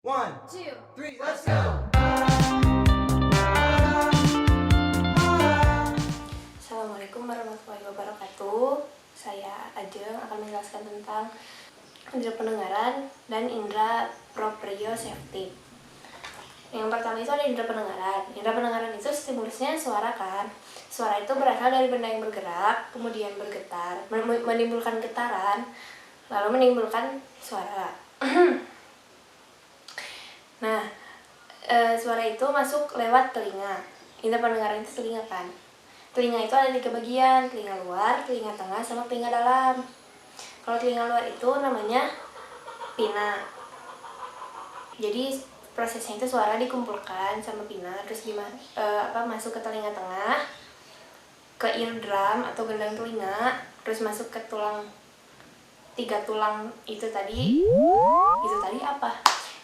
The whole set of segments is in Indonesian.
One, two, three, let's go! Assalamualaikum warahmatullahi wabarakatuh. Saya Ajeng akan menjelaskan tentang indera pendengaran dan indera proprioceptif. Yang pertama itu ada indera pendengaran. Indera pendengaran itu stimulusnya suara kan. Suara itu berasal dari benda yang bergerak, kemudian bergetar, menimbulkan getaran, lalu menimbulkan suara. Nah, suara itu masuk lewat telinga. Indera pendengaran itu telinga kan. Telinga itu ada 3 bagian, telinga luar, telinga tengah, sama telinga dalam. Kalau telinga luar itu namanya pina. Jadi prosesnya itu suara dikumpulkan sama pina, terus masuk ke telinga tengah, ke eardrum atau gendang telinga, terus masuk ke tulang. 3 tulang itu tadi apa?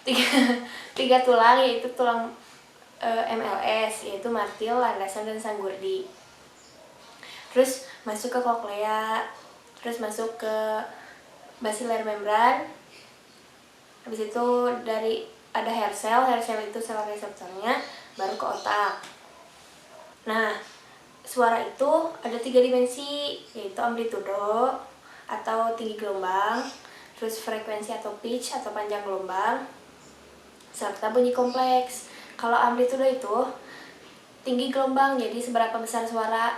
3 tulang, yaitu tulang MLS, yaitu martil, landasan, dan sanggurdi. Terus masuk ke koklea, terus masuk ke basilar membran. Habis itu ada hair cell itu sel reseptornya, baru ke otak. Nah, suara itu ada 3 dimensi, yaitu amplitudo atau tinggi gelombang, terus frekuensi atau pitch atau panjang gelombang, serta bunyi kompleks. Kalau amplitudo itu tinggi gelombang, jadi seberapa besar suara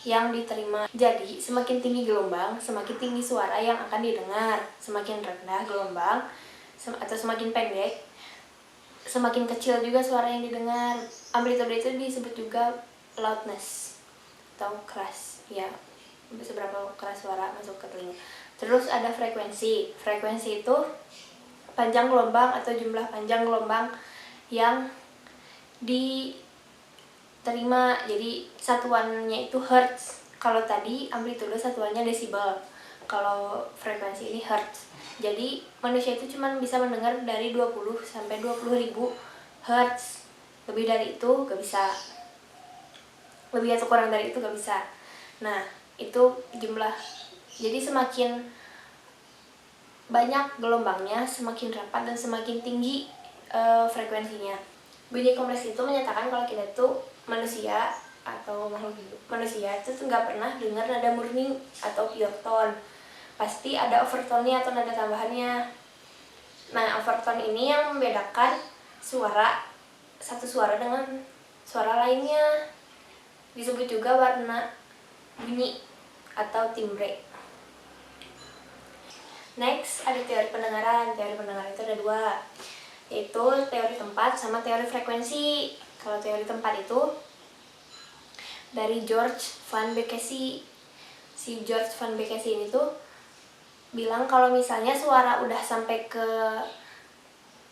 yang diterima. Jadi semakin tinggi gelombang, semakin tinggi suara yang akan didengar. Semakin rendah gelombang atau semakin pendek, semakin kecil juga suara yang didengar. Amplitudo itu disebut juga loudness atau keras, ya, seberapa keras suara masuk ke telinga. Terus ada frekuensi. Frekuensi itu panjang gelombang atau jumlah panjang gelombang yang diterima. Jadi satuannya itu hertz. Kalau tadi amplitudo satuannya desibel, kalau frekuensi ini hertz. Jadi manusia itu cuma bisa mendengar dari 20 sampai 20.000 hertz. Lebih dari itu gak bisa. Lebih atau kurang dari itu gak bisa. Nah, itu jumlah. Jadi semakin banyak gelombangnya, semakin rapat dan semakin tinggi frekuensinya. Bunyi kompleks itu menyatakan kalau kita tuh manusia atau makhluk hidup. Manusia itu nggak pernah dengar nada murni atau pure tone. Pasti ada overtone-nya atau nada tambahannya. Nah, overtone ini yang membedakan satu suara dengan suara lainnya. Disebut juga warna bunyi atau timbre. Next, ada teori pendengaran. Teori pendengaran itu ada 2, yaitu teori tempat sama teori frekuensi. Kalau teori tempat itu dari George Van Bekesi. Si George Van Bekesi ini tuh bilang kalau misalnya suara udah sampai ke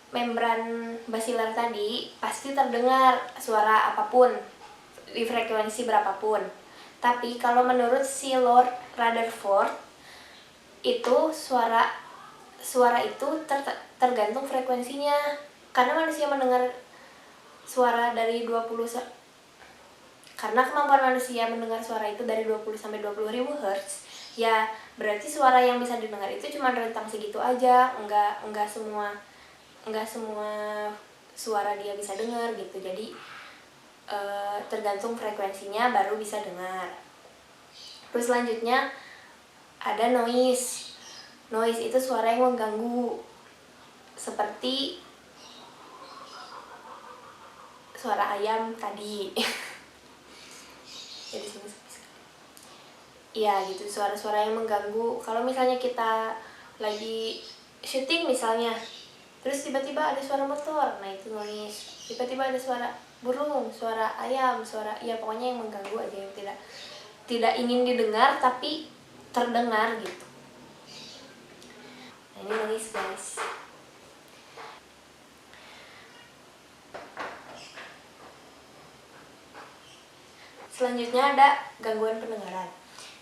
membran basilar tadi, pasti terdengar suara apapun di frekuensi berapapun. Tapi kalau menurut si Lord Rutherford, itu suara itu tergantung frekuensinya. Karena manusia mendengar suara dari 20, karena kemampuan manusia mendengar suara itu dari 20 sampai 20.000 Hz, ya berarti suara yang bisa didengar itu cuma rentang segitu aja, enggak semua suara dia bisa dengar gitu. Jadi tergantung frekuensinya baru bisa dengar. Terus selanjutnya ada noise. Noise itu suara yang mengganggu, seperti suara ayam tadi. Jadi sini iya gitu, suara-suara yang mengganggu. Kalau misalnya kita lagi syuting misalnya, terus tiba-tiba ada suara motor, nah itu noise. Tiba-tiba ada suara burung, suara ayam, ya pokoknya yang mengganggu aja, yang tidak ingin didengar tapi terdengar gitu. Nah, ini noise guys. Selanjutnya ada gangguan pendengaran.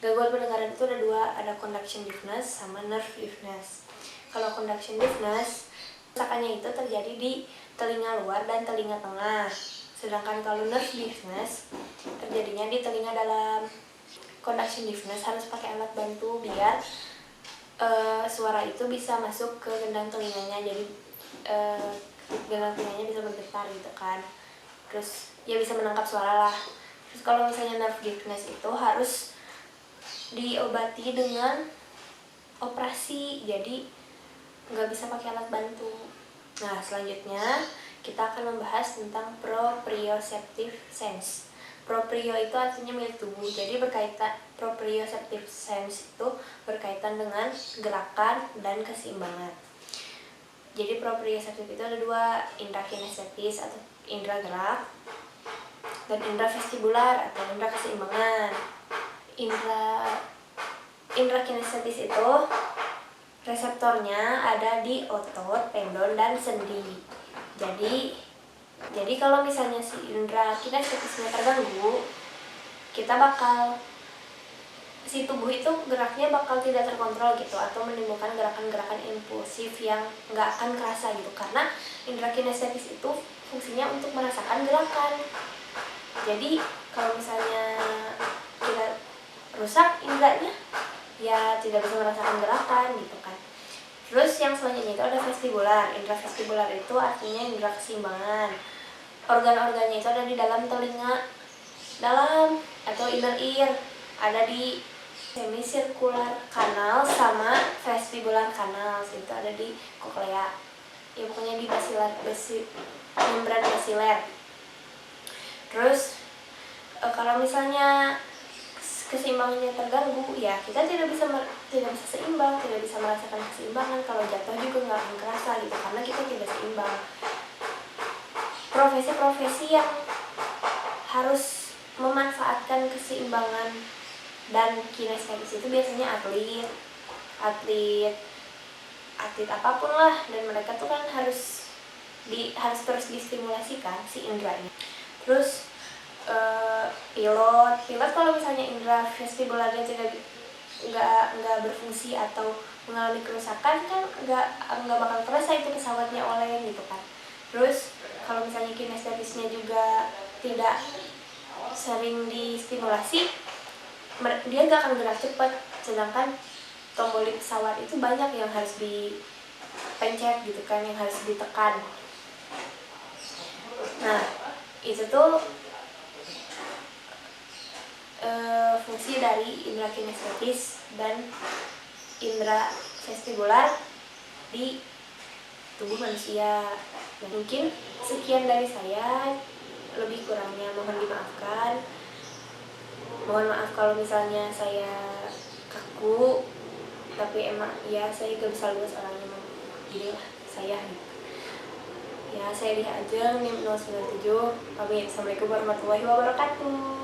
Gangguan pendengaran itu ada 2, ada conduction deafness sama nerve deafness. Kalau conduction deafness, kerusakannya itu terjadi di telinga luar dan telinga tengah. Sedangkan kalau nerve deafness terjadinya di telinga dalam. Conduction deafness harus pakai alat bantu biar suara itu bisa masuk ke gendang telinganya. Jadi gagang telinganya bisa bergetar gitu kan. Terus ya bisa menangkap suara lah. Terus kalau misalnya nerve giftness itu harus diobati dengan operasi, jadi nggak bisa pakai alat bantu. Nah, selanjutnya kita akan membahas tentang proprioceptive sense. Proprio itu artinya milik tubuh, jadi berkaitan, proprioceptive sense itu berkaitan dengan gerakan dan keseimbangan. Jadi proprioceptive itu ada dua, indera kinestetis atau indera gerak, dan indera vestibular atau indera keseimbangan. Indera kinestetis itu reseptornya ada di otot, tendon, dan sendi. Jadi kalau misalnya si indera kinestetisnya terganggu, si tubuh itu geraknya bakal tidak terkontrol gitu, atau menimbulkan gerakan-gerakan impulsif yang nggak akan kerasa gitu, karena indera kinestetis itu fungsinya untuk merasakan gerakan. Jadi kalau misalnya kita rusak inderanya, ya tidak bisa merasakan gerakan gitu kan. Terus yang selanjutnya itu ada vestibular. Indera vestibular itu artinya indera keseimbangan. Organ-organnya itu ada di dalam telinga dalam atau inner ear, ada di semicircular canal sama vestibular canal, itu ada di koklea. Ya pokoknya di membran basilar. Terus kalau misalnya keseimbangannya terganggu, ya kita tidak bisa seimbang, tidak bisa merasakan keseimbangan. Kalau jatuh juga nggak akan kerasa gitu, karena kita tidak seimbang. Profesi-profesi yang harus memanfaatkan keseimbangan dan kinestetis itu biasanya atlet apapun lah, dan mereka tuh kan harus terus distimulasikan si inderanya. Terus pilot kalau misalnya indera vestibularnya nggak berfungsi atau mengalami kerusakan, kan nggak bakal terasa itu pesawatnya oleng gitu kan. Terus kalau misalnya kinestetisnya juga tidak sering distimulasi, dia nggak akan gerak cepat, sedangkan tombol di pesawat itu banyak yang harus dipencet gitu kan, yang harus ditekan. Nah, itu tuh fungsi dari indera kinestetis dan indera vestibular di tubuh manusia. Nah, mungkin sekian dari saya, lebih kurangnya mohon dimaafkan. Mohon maaf kalau misalnya saya kaku, tapi emang ya saya gak bisa luas orangnya, gini lah saya gitu. Ya, saya Lia Ajeng, NIM 097. Pamit. Assalamualaikum warahmatullahi wabarakatuh.